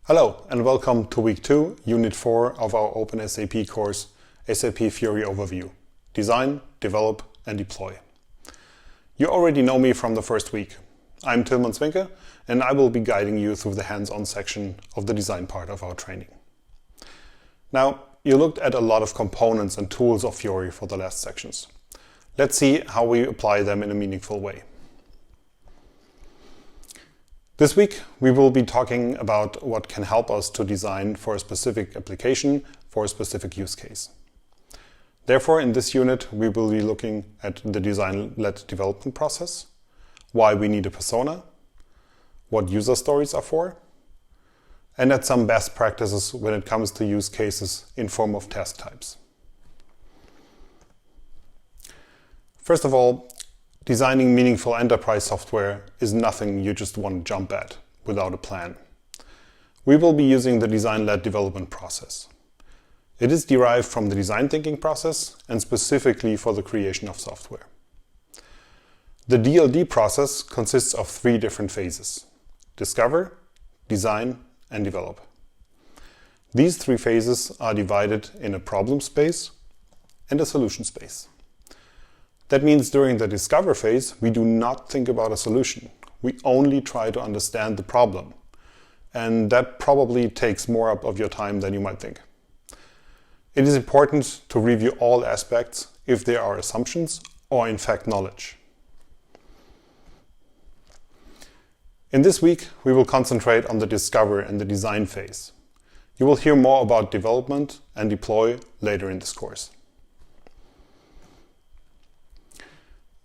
Hello and welcome to Week 2, Unit 4 of our OpenSAP course, SAP Fiori Overview, Design, Develop and Deploy. You already know me from the first week. I'm Tilman Zwinke and I will be guiding you through the hands-on section of the design part of our training. Now, you looked at a lot of components and tools of Fiori for the last sections. Let's see how we apply them in a meaningful way. This week, we will be talking about what can help us to design for a specific application for a specific use case. Therefore, in this unit, we will be looking at the design-led development process, why we need a persona, what user stories are for, and at some best practices when it comes to use cases in form of task types. First of all, designing meaningful enterprise software is nothing you just want to jump at without a plan. We will be using the design-led development process. It is derived from the design thinking process and specifically for the creation of software. The DLD process consists of 3 different phases: discover, design, and develop. These 3 phases are divided in a problem space and a solution space. That means during the discover phase, we do not think about a solution. We only try to understand the problem. And that probably takes more up of your time than you might think. It is important to review all aspects if there are assumptions or in fact knowledge. In this week, we will concentrate on the discover and the design phase. You will hear more about development and deploy later in this course.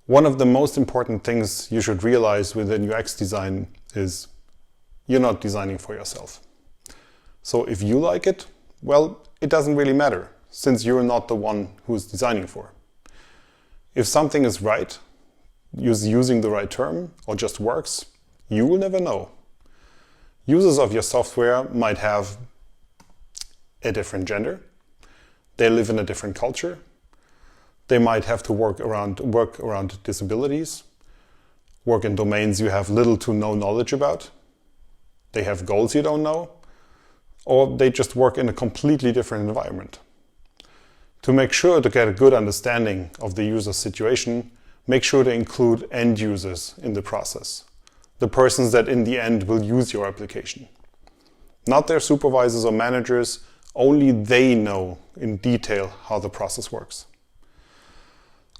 One of the most important things you should realize within UX design is you're not designing for yourself. So if you like it, well, it doesn't really matter, since you're not the one who's designing for. If something is right, using the right term, or just works, you will never know. Users of your software might have a different gender, they live in a different culture, they might have to work around disabilities, work in domains you have little to no knowledge about, they have goals you don't know, or they just work in a completely different environment. To make sure to get a good understanding of the user's situation, make sure to include end users in the process, the persons that in the end will use your application. Not their supervisors or managers, only they know in detail how the process works.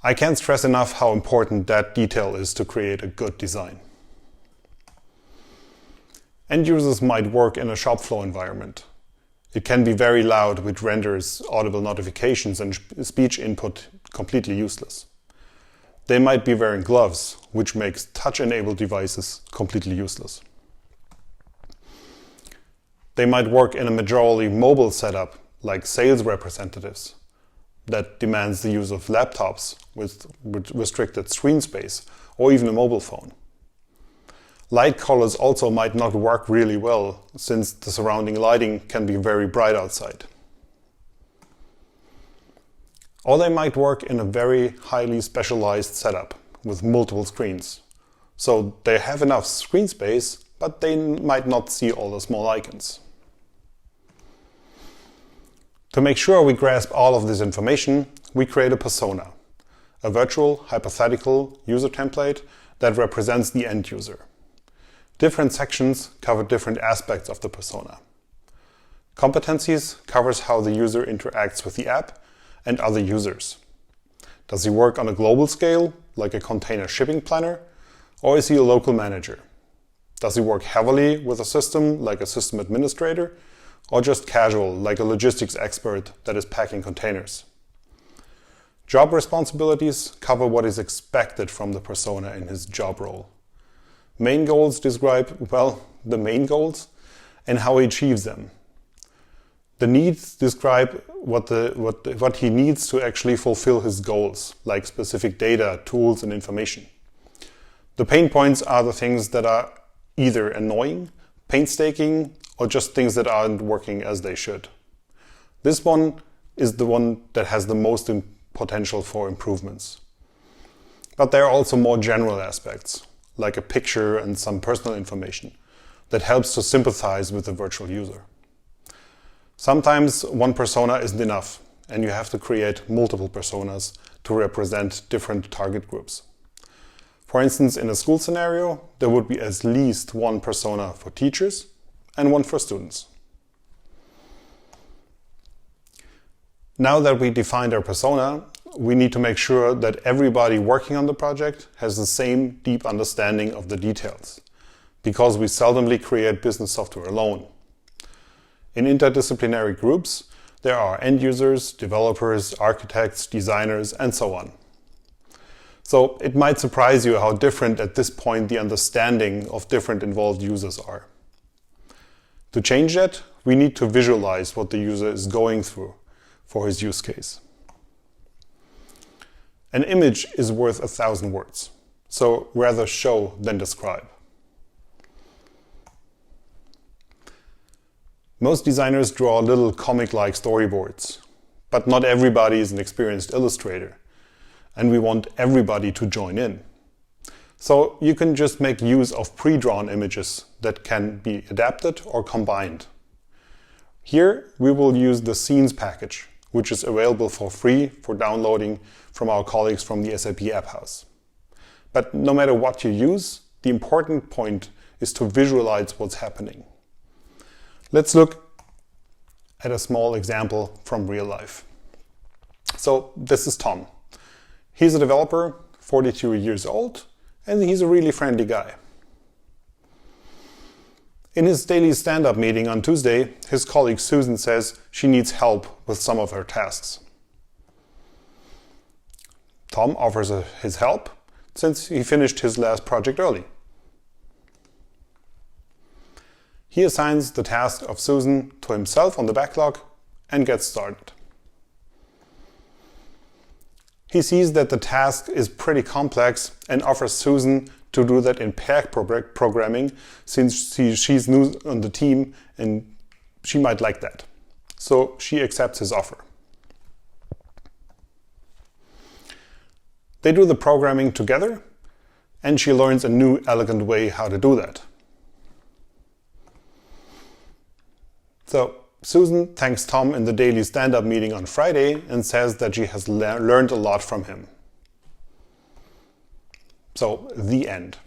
I can't stress enough how important that detail is to create a good design. End users might work in a shop floor environment. It can be very loud, which renders audible notifications and speech input completely useless. They might be wearing gloves, which makes touch-enabled devices completely useless. They might work in a majorly mobile setup, like sales representatives, that demands the use of laptops with restricted screen space, or even a mobile phone. Light colors also might not work really well, since the surrounding lighting can be very bright outside. Or they might work in a very highly specialized setup with multiple screens. So they have enough screen space, but they might not see all the small icons. To make sure we grasp all of this information, we create a persona, a virtual, hypothetical user template that represents the end user. Different sections cover different aspects of the persona. Competencies covers how the user interacts with the app and other users. Does he work on a global scale, like a container shipping planner, or is he a local manager? Does he work heavily with a system, like a system administrator, or just casual, like a logistics expert that is packing containers? Job responsibilities cover what is expected from the persona in his job role. Main goals describe, well, the main goals and how he achieves them. The needs describe what he needs to actually fulfill his goals, like specific data, tools, and information. The pain points are the things that are either annoying, painstaking, or just things that aren't working as they should. This one is the one that has the most potential for improvements. But there are also more general aspects, like a picture and some personal information, that helps to sympathize with the virtual user. Sometimes one persona isn't enough, and you have to create multiple personas to represent different target groups. For instance, in a school scenario, there would be at least one persona for teachers and one for students. Now that we defined our persona, we need to make sure that everybody working on the project has the same deep understanding of the details, because we seldomly create business software alone. In interdisciplinary groups, there are end users, developers, architects, designers, and so on. So it might surprise you how different at this point the understanding of different involved users are. To change that, we need to visualize what the user is going through for his use case. An image is worth 1,000 words, so rather show than describe. Most designers draw little comic-like storyboards, but not everybody is an experienced illustrator, and we want everybody to join in. So you can just make use of pre-drawn images that can be adapted or combined. Here we will use the Scenes package, which is available for free for downloading from our colleagues from the SAP App House. But no matter what you use, the important point is to visualize what's happening. Let's look at a small example from real life. So this is Tom. He's a developer, 42 years old, and he's a really friendly guy. In his daily stand-up meeting on Tuesday, his colleague Susan says she needs help with some of her tasks. Tom offers his help since he finished his last project early. He assigns the task of Susan to himself on the backlog and gets started. He sees that the task is pretty complex and offers Susan to do that in pair programming, since she's new on the team and she might like that. So she accepts his offer. They do the programming together, and she learns a new elegant way how to do that. So Susan thanks Tom in the daily stand-up meeting on Friday and says that she has learned a lot from him. So, the end.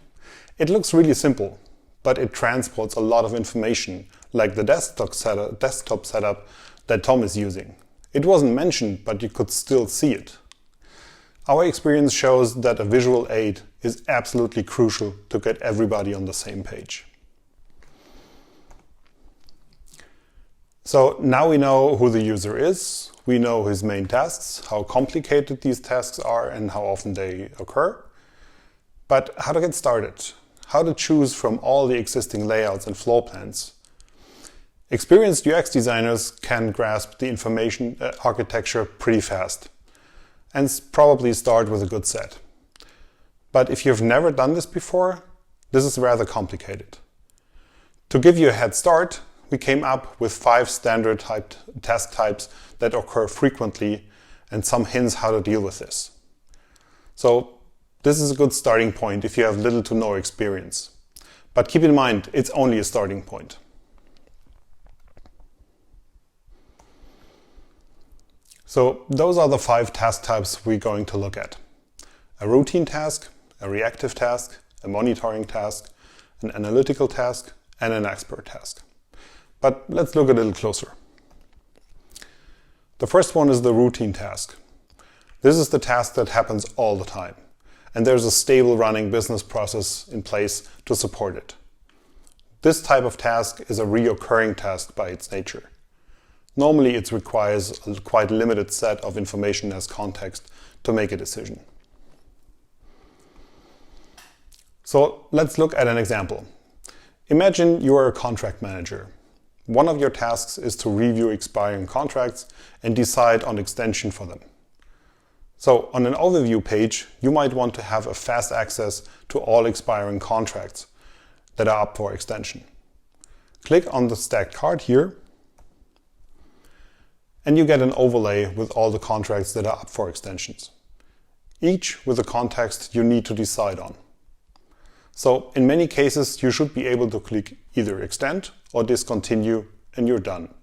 It looks really simple, but it transports a lot of information, like the desktop setup that Tom is using. It wasn't mentioned, but you could still see it. Our experience shows that a visual aid is absolutely crucial to get everybody on the same page. So now we know who the user is, we know his main tasks, how complicated these tasks are and how often they occur. But how to get started? How to choose from all the existing layouts and floor plans? Experienced UX designers can grasp the information architecture pretty fast and probably start with a good set. But if you've never done this before, this is rather complicated. To give you a head start, we came up with 5 standard task types that occur frequently and some hints how to deal with this. So this is a good starting point if you have little to no experience. But keep in mind, it's only a starting point. So those are the 5 task types we're going to look at. A routine task, a reactive task, a monitoring task, an analytical task, and an expert task. But let's look a little closer. The first one is the routine task. This is the task that happens all the time, and there's a stable running business process in place to support it. This type of task is a reoccurring task by its nature. Normally it requires a quite limited set of information as context to make a decision. So let's look at an example. Imagine you are a contract manager. One of your tasks is to review expiring contracts and decide on extension for them. So on an overview page, you might want to have a fast access to all expiring contracts that are up for extension. Click on the stacked card here, and you get an overlay with all the contracts that are up for extensions, each with a context you need to decide on. So in many cases, you should be able to click either extend or discontinue and you're done.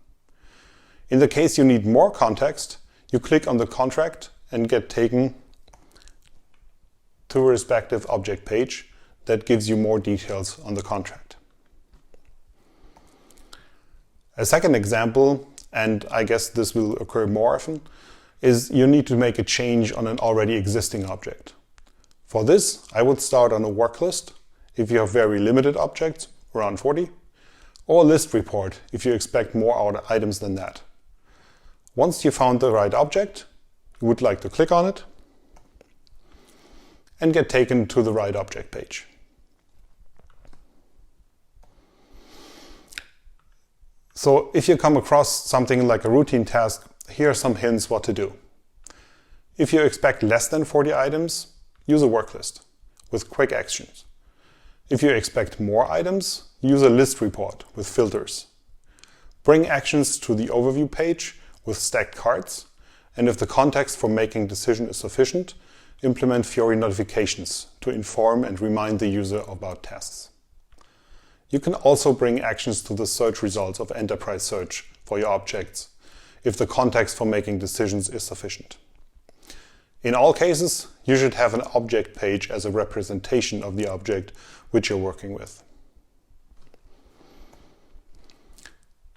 In the case you need more context, you click on the contract and get taken to a respective object page that gives you more details on the contract. A second example, and I guess this will occur more often, is you need to make a change on an already existing object. For this, I would start on a work list if you have very limited objects, around 40, or a list report if you expect more items than that. Once you found the right object, you would like to click on it and get taken to the right object page. So if you come across something like a routine task, here are some hints what to do. If you expect less than 40 items, use a work list with quick actions. If you expect more items, use a list report with filters. Bring actions to the overview page with stacked cards, and if the context for making decision is sufficient, implement Fiori notifications to inform and remind the user about tasks. You can also bring actions to the search results of enterprise search for your objects if the context for making decisions is sufficient. In all cases, you should have an object page as a representation of the object which you're working with.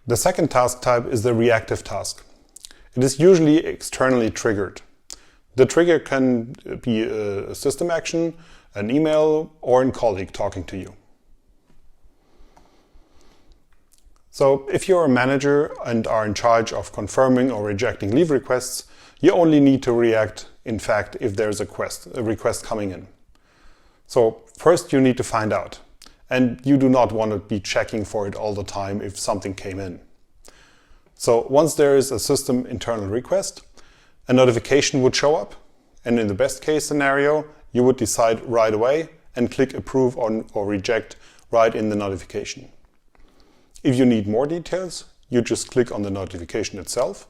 The second task type is the reactive task. It is usually externally triggered. The trigger can be a system action, an email, or a colleague talking to you. So if you're a manager and are in charge of confirming or rejecting leave requests, you only need to react, in fact, if there's a request coming in. So first you need to find out, and you do not want to be checking for it all the time if something came in. So once there is a system internal request, a notification would show up, and in the best case scenario, you would decide right away and click approve or reject right in the notification. If you need more details, you just click on the notification itself,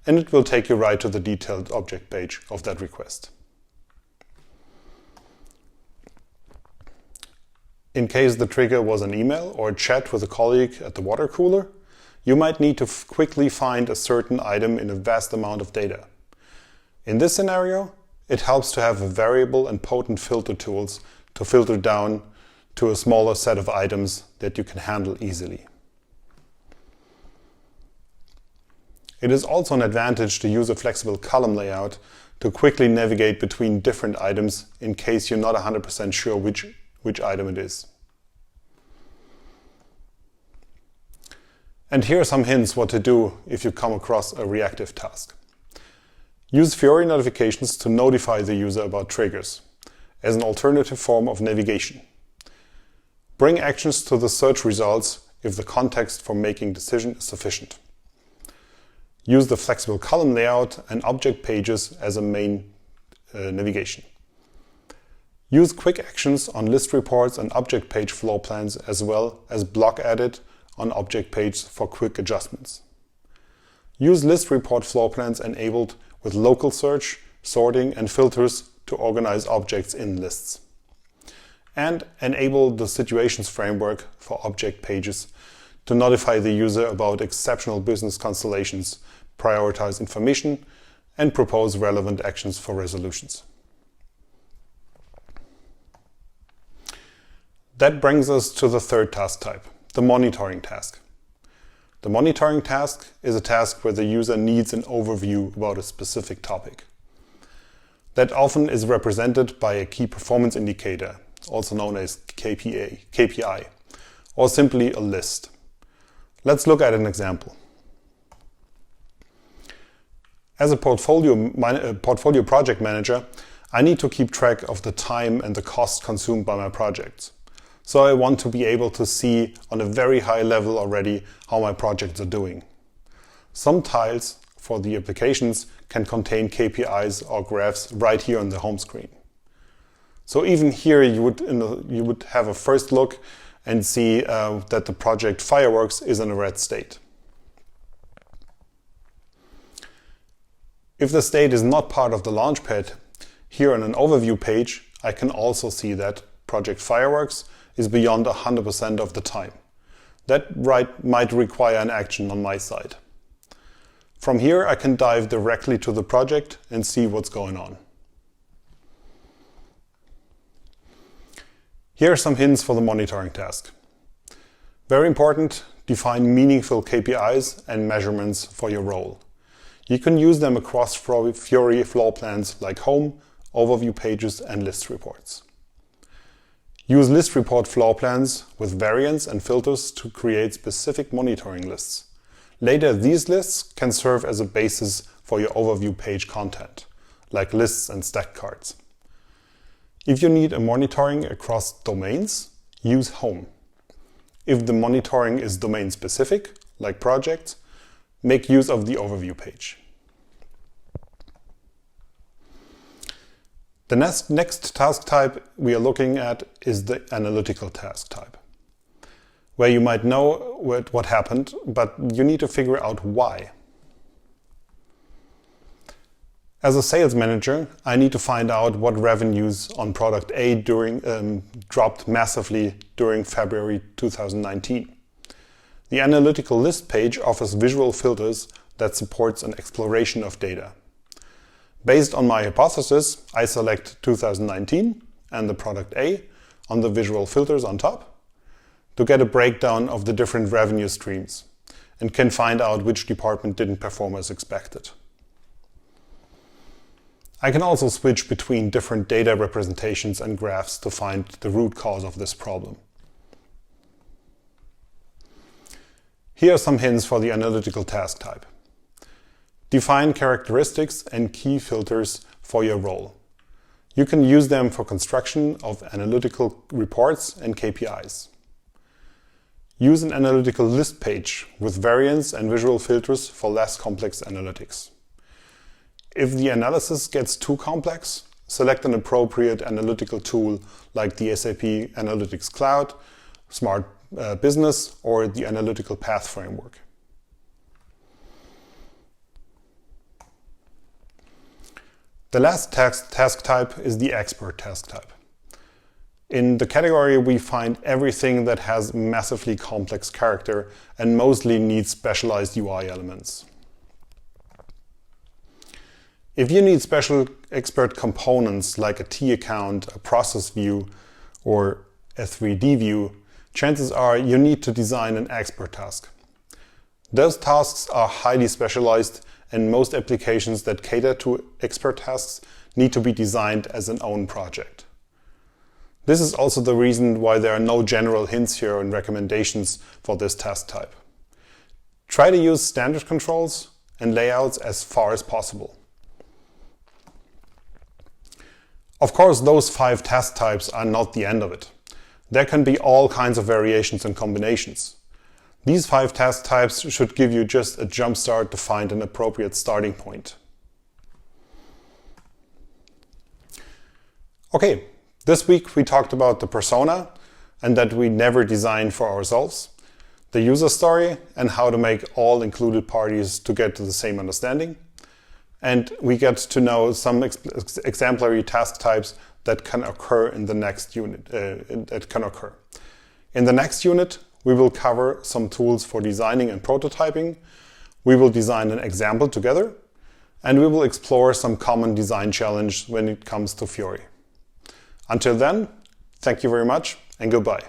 and it will take you right to the detailed object page of that request. In case the trigger was an email or a chat with a colleague at the water cooler, you might need to quickly find a certain item in a vast amount of data. In this scenario, it helps to have a variable and potent filter tools to filter down to a smaller set of items that you can handle easily. It is also an advantage to use a flexible column layout to quickly navigate between different items in case you're not 100% sure which item it is. And here are some hints what to do if you come across a reactive task. Use Fiori notifications to notify the user about triggers as an alternative form of navigation. Bring actions to the search results if the context for making decision is sufficient. Use the flexible column layout and object pages as a main navigation. Use quick actions on list reports and object page floor plans, as well as block edit on object page for quick adjustments. Use list report floor plans enabled with local search, sorting, and filters to organize objects in lists. And enable the situations framework for object pages to notify the user about exceptional business constellations, prioritize information, and propose relevant actions for resolutions. That brings us to the third task type, the monitoring task. The monitoring task is a task where the user needs an overview about a specific topic. That often is represented by a key performance indicator, also known as KPI, or simply a list. Let's look at an example. As a portfolio project manager, I need to keep track of the time and the cost consumed by my projects. So I want to be able to see on a very high level already how my projects are doing. Some tiles for the applications can contain KPIs or graphs right here on the home screen. So even here you would have a first look and see that the project Fireworks is in a red state. If the state is not part of the Launchpad, here on an overview page, I can also see that Project Fireworks is beyond 100% of the time. That might require an action on my side. From here, I can dive directly to the project and see what's going on. Here are some hints for the monitoring task. Very important, define meaningful KPIs and measurements for your role. You can use them across Fiori floor plans like home, overview pages, and list reports. Use list report floor plans with variants and filters to create specific monitoring lists. Later, these lists can serve as a basis for your overview page content, like lists and stack cards. If you need a monitoring across domains, use home. If the monitoring is domain specific, like projects, make use of the overview page. The next task type we are looking at is the analytical task type, where you might know what happened, but you need to figure out why. As a sales manager, I need to find out what revenues on product A dropped massively during February 2019. The analytical list page offers visual filters that supports an exploration of data. Based on my hypothesis, I select 2019 and the product A on the visual filters on top to get a breakdown of the different revenue streams and can find out which department didn't perform as expected. I can also switch between different data representations and graphs to find the root cause of this problem. Here are some hints for the analytical task type. Define characteristics and key filters for your role. You can use them for construction of analytical reports and KPIs. Use an analytical list page with variants and visual filters for less complex analytics. If the analysis gets too complex, select an appropriate analytical tool like the SAP Analytics Cloud, Smart Business, or the Analytical Path Framework. The last task type is the expert task type. In the category, we find everything that has massively complex character and mostly needs specialized UI elements. If you need special expert components like a T account, a process view, or a 3D view, chances are you need to design an expert task. Those tasks are highly specialized, and most applications that cater to expert tasks need to be designed as an own project. This is also the reason why there are no general hints here and recommendations for this task type. Try to use standard controls and layouts as far as possible. Of course, those 5 task types are not the end of it. There can be all kinds of variations and combinations. These 5 task types should give you just a jump start to find an appropriate starting point. Okay, this week we talked about the persona and that we never design for ourselves, the user story and how to make all included parties to get to the same understanding. And we get to know some exemplary task types that can occur in the next unit. In the next unit, we will cover some tools for designing and prototyping. We will design an example together, and we will explore some common design challenges when it comes to Fiori. Until then, thank you very much and goodbye.